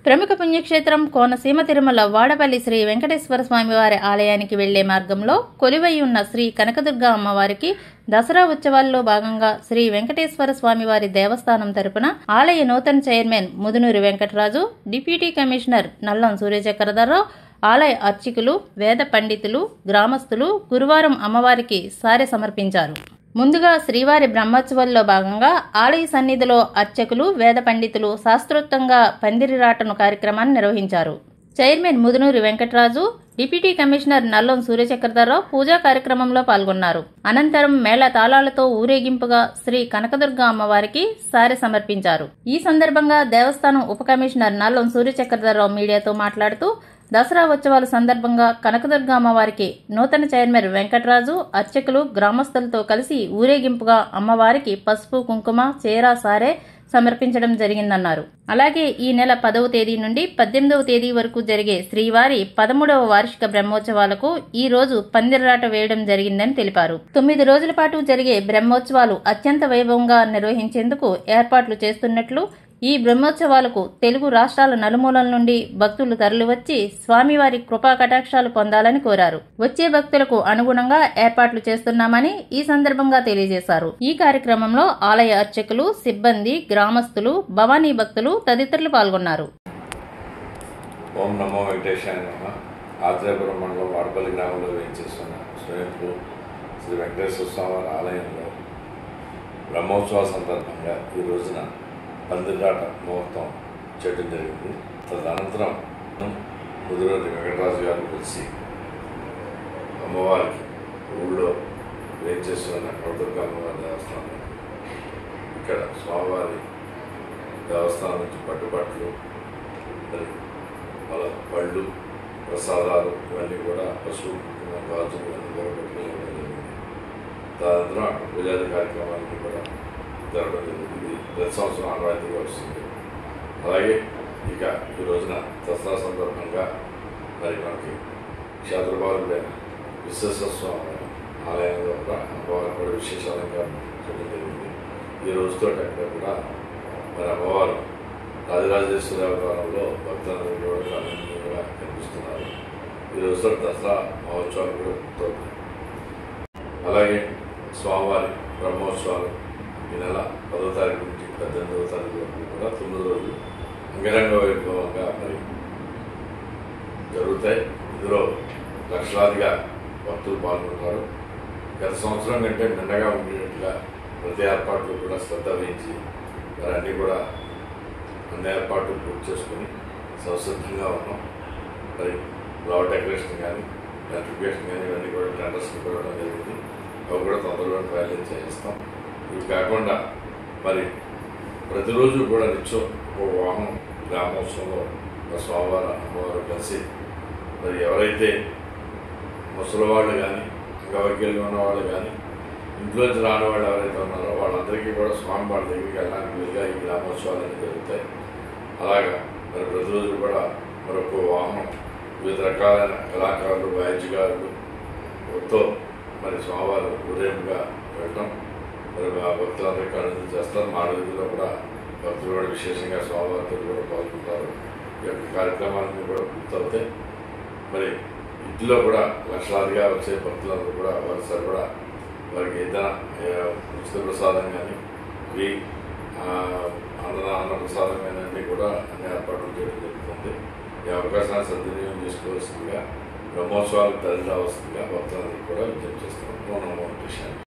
ప్రముఖ పుణ్యక్షేత్రం కోనసీమ తిరుమల వాడపల్లి శ్రీ వెంకటేశ్వర స్వామివారి ఆలయానికి వెళ్లే మార్గంలో కొలువై ఉన్న శ్రీ కనకదుర్గ అమ్మవారికి దసరా ఉత్సవాల్లో భాగంగా శ్రీ వెంకటేశ్వర స్వామివారి దేవస్థానం తరపున ఆలయ నూతన chairman Mudunuri Venkataraju, deputy commissioner Nallam Suryachakradhararao, ఆలయ అర్చకులు, వేద పండితులు, గ్రామస్తులు గురువారం అమ్మవారికి సారె సమర్పించారు. ముందుగా శ్రీవారి బ్రహ్మోత్సవాల్లో భాగంగా ఆలయ సన్నిధిలో అర్చకులు, వేద పండితులు శాస్త్రోక్తంగా పందిరిరాటను కార్యక్రమాన్ని నిర్వహించారు. Chairman Mudunuri Venkataraju, deputy commissioner Nallam Suryachakradhararao పూజా కార్యక్రమంలో పాల్గొన్నారు. అనంతరం మేళ తాళాలతో ఊరేగింపుగా శ్రీ కనకదుర్గ అమ్మవారికి సారె సమర్పించారు. ఈ సందర్భంగా దేవస్థానం ఉప కమిషనర్ నల్లం సూర్యచక్రధర్రావు మీడియాతో మాట్లాడుతూ, దసరా ఉత్సవాల సందర్భంగా కనకదుర్గ అమ్మవారికి నూతన చైర్మన్ వెంకటరాజు, అర్చకులు, గ్రామస్తులతో కలిసి ఊరేగింపుగా అమ్మవారికి పసుపు, కుంకుమ, చీర, సారె సమర్పించడం జరిగిందన్నారు. అలాగే ఈ నెల 10వ తేదీ నుండి 18వ తేదీ వరకు జరిగే శ్రీవారి 13వ వార్షిక బ్రహ్మోత్సవాలకు ఈ రోజు పందిరాట వేయడం జరిగిందని తెలిపారు. 9 రోజుల పాటు జరిగే బ్రహ్మోత్సవాలు అత్యంత వైభవంగా నిర్వహించేందుకు ఏర్పాట్లు చేస్తున్నట్లు, ఈ బ్రహ్మోత్సవాలకు తెలుగు రాష్ట్రాల నలుమూలల నుండి భక్తులు తరలివచ్చి స్వామివారి కృపా కటాక్షాలు పొందాలని కోరారు. వచ్చే భక్తులకు అనుగుణంగా ఏర్పాట్లు చేస్తున్నామని ఈ సందర్భంగా తెలియజేశారు. ఈ కార్యక్రమంలో ఆలయ అర్చకులు, సిబ్బంది, గ్రామస్తులు, భవానీ భక్తులు తదితరులు పాల్గొన్నారు. ఓం నమో వెంకటేశాయ నమః. ఆత్రేయపురం మండలం వాడపల్లి గ్రామంలో వేయించేస్తున్న స్వయంభూ శ్రీ వెంకటేశ్వర స్వామి ఆలయంలో బ్రహ్మోత్సవాల సందర్భంగా ఈ రోజున పందిరాట ముహూర్తం చేయడం జరిగింది. తదనంతరం ముదునూరి వెంకటరాజు గారు కలిసి అమ్మవారికి ఊళ్ళో వేయించేస్తున్న కనకదుర్గ అమ్మవారి దేవస్థానం, ఇక్కడ స్వామివారి దేవస్థానం నుంచి పట్టుబట్టలు, మరి వాళ్ళ పళ్ళు, ప్రసాదాలు ఇవన్నీ కూడా పశువు, గాజులు ఇవన్నీ కూడా పెట్టుకోవడం జరిగింది. తదనంతరం అక్కడ పూజాది కార్యక్రమాలన్నీ కూడా జరగడం జరిగింది. ప్రతి సంవత్సరం ఆనవాయితీగా వస్తుంది. అలాగే ఇక ఈ రోజున దసరా సందర్భంగా మరి మనకి క్షేత్రపాలుడైన విశ్వేశ్వర స్వామి ఆలయంలో కూడా అమ్మవారు కూడా విశేష అలంకారం చేయడం జరిగింది. ఈ రోజుతో అక్కడ కూడా మరి అమ్మవారు రాజరాజేశ్వరి అవతారంలో భక్తులందరూ కూడా ఆనందంగా కనిపిస్తున్నారు. ఈ రోజుతో దసరా మహోత్సవాలు కూడా పూర్తవుతాయి. అలాగే స్వామివారి బ్రహ్మోత్సవాలు ఈ నెల 10వ తారీఖు నుంచి 18వ తారీఖు వరకు కూడా 9 రోజులు అంగరంగ వైభవంగా మరి జరుగుతాయి. ఇందులో లక్షలాదిగా భక్తులు పాల్గొంటారు. గత సంవత్సరం కంటే నిండగా ఉండేట్టుగా ప్రతి ఏర్పాట్లు కూడా శ్రద్ధ వహించి మరి అన్నీ కూడా అన్ని ఏర్పాట్లు పూర్తి చేసుకుని సంసిద్ధంగా ఉన్నాం. మరి ఫ్లవర్ డెకరేషన్ కానీ, ఎలక్ట్రిఫికేషన్ కానీ ఇవన్నీ కూడా టెండర్స్ని పెట్టడం జరిగింది. అవి కూడా తొందరగా ట్రయల్ చేస్తాం. ఇవి కాకుండా మరి ప్రతిరోజు కూడా నిత్యం ఒక వాహనం గ్రామోత్సవంలో స్వామివారు అమ్మవారు కలిసి మరి ఎవరైతే ముసలివాళ్ళు కానీ, అంగవైకల్యం ఉన్నవాళ్ళు కానీ, ఇంట్లోంచి రాని వాళ్ళు ఎవరైతే ఉన్నారో వాళ్ళందరికీ కూడా స్వామి వారి దగ్గరికి వెళ్ళడానికి వీలుగా ఈ గ్రామోత్సవాలన్నీ జరుగుతాయి. అలాగా మరి ప్రతిరోజు కూడా మరొక వాహనం వివిధ రకాలైన కళాకారులు, వాయిద్యకారులతో మరి స్వామివారు ఊరేగింపుగా వెళ్ళటం మరి భక్తులందరికీ అనుమతి చేస్తారు. మా రోజుల్లో కూడా భక్తులు కూడా విశేషంగా స్వామివారితో కూడా పాల్గొంటారు. ఈ యొక్క కార్యక్రమాలన్నీ కూడా పూర్తవుతాయి. మరి ఇంటిలో కూడా లక్షలాదిగా వచ్చే భక్తులందరూ కూడా వారి సరిపడా వారికి ఏదైనా ఉచిత ప్రసాదం కానీ, ఫ్రీ అన్న ప్రసాదం కానీ అన్నీ కూడా అన్ని ఏర్పాట్లు చేయడం జరుగుతుంది. ఈ అవకాశాన్ని సద్వినియోగం చేసుకోవాల్సిందిగా, బ్రహ్మోత్సవాలకు తరలి రావాల్సిందిగా భక్తులందరికీ కూడా విజ్ఞప్తి చేస్తున్నాం.